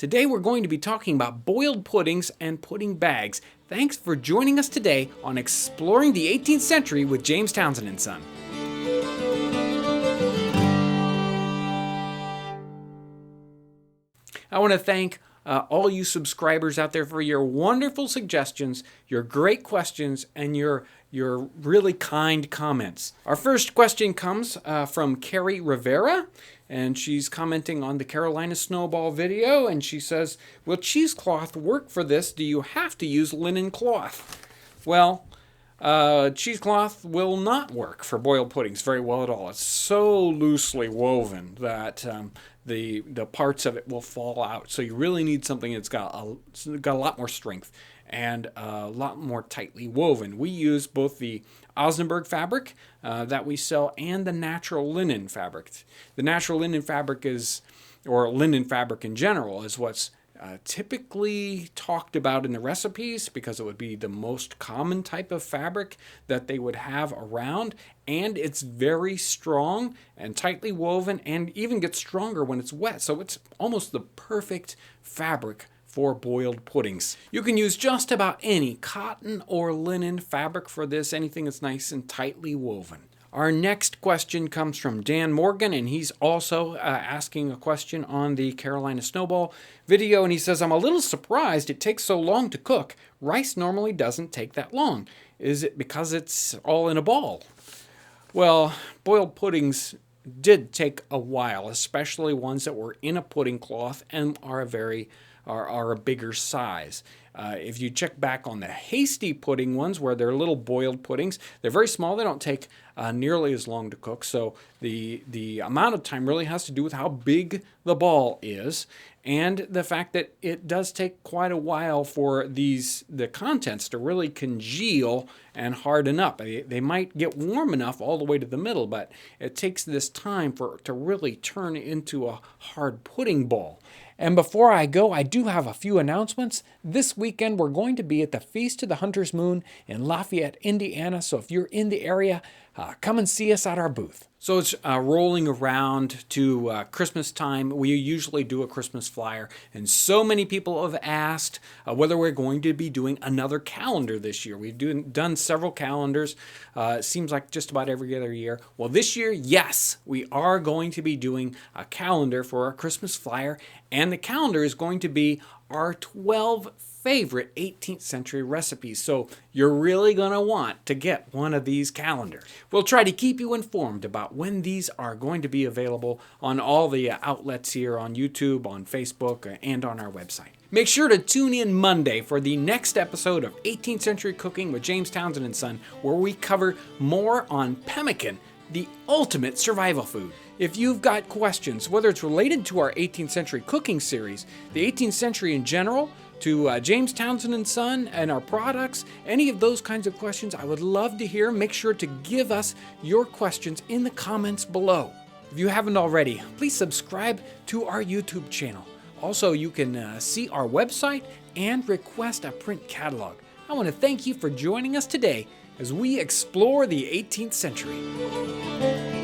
Today we're going to be talking about boiled puddings and pudding bags. Thanks for joining us today on Exploring the 18th Century with James Townsend & Son. I want to thank all you subscribers out there for your wonderful suggestions, your great questions, and your really kind comments. Our first question comes from Carrie Rivera, and she's commenting on the Carolina Snowball video, and she says, "Will cheesecloth work for this? Do you have to use linen cloth?" Well, cheesecloth will not work for boiled puddings very well at all. It's so loosely woven that the parts of it will fall out. So you really need something that's got a lot more strength and a lot more tightly woven. We use both the Osnaburg fabric that we sell and the natural linen fabric. The natural linen fabric or linen fabric in general, is what's typically talked about in the recipes because it would be the most common type of fabric that they would have around, and it's very strong and tightly woven and even gets stronger when it's wet. So it's almost the perfect fabric for boiled puddings. You can use just about any cotton or linen fabric for this, anything that's nice and tightly woven. Our next question comes from Dan Morgan, and he's also asking a question on the Carolina Snowball video, and he says, "I'm a little surprised it takes so long to cook. Rice normally doesn't take that long. Is it because it's all in a ball?" Well, boiled puddings did take a while, especially ones that were in a pudding cloth and are a bigger size. If you check back on the hasty pudding ones, where they're little boiled puddings, they're very small. They don't take nearly as long to cook. So the amount of time really has to do with how big the ball is, and the fact that it does take quite a while for the contents to really congeal and harden up. They might get warm enough all the way to the middle, but it takes this time to really turn into a hard pudding ball. And before I go, I do have a few announcements. This weekend, we're going to be at the Feast of the Hunter's Moon in Lafayette, Indiana. So if you're in the area, come and see us at our booth. So it's rolling around to Christmas time. We usually do a Christmas flyer, and so many people have asked whether we're going to be doing another calendar this year. We've done several calendars. It seems like just about every other year. Well, this year, yes, we are going to be doing a calendar for our Christmas flyer, and the calendar is going to be our 12 favorite 18th century recipes. So you're really going to want to get one of these calendars. We'll try to keep you informed about when these are going to be available on all the outlets here on YouTube, on Facebook, and on our website. Make sure to tune in Monday for the next episode of 18th Century Cooking with James Townsend & Son, where we cover more on pemmican, the ultimate survival food. If you've got questions, whether it's related to our 18th century cooking series, the 18th century in general, to James Townsend & Son and our products, any of those kinds of questions, I would love to hear. Make sure to give us your questions in the comments below. If you haven't already, please subscribe to our YouTube channel. Also, you can see our website and request a print catalog. I want to thank you for joining us today as we explore the 18th century.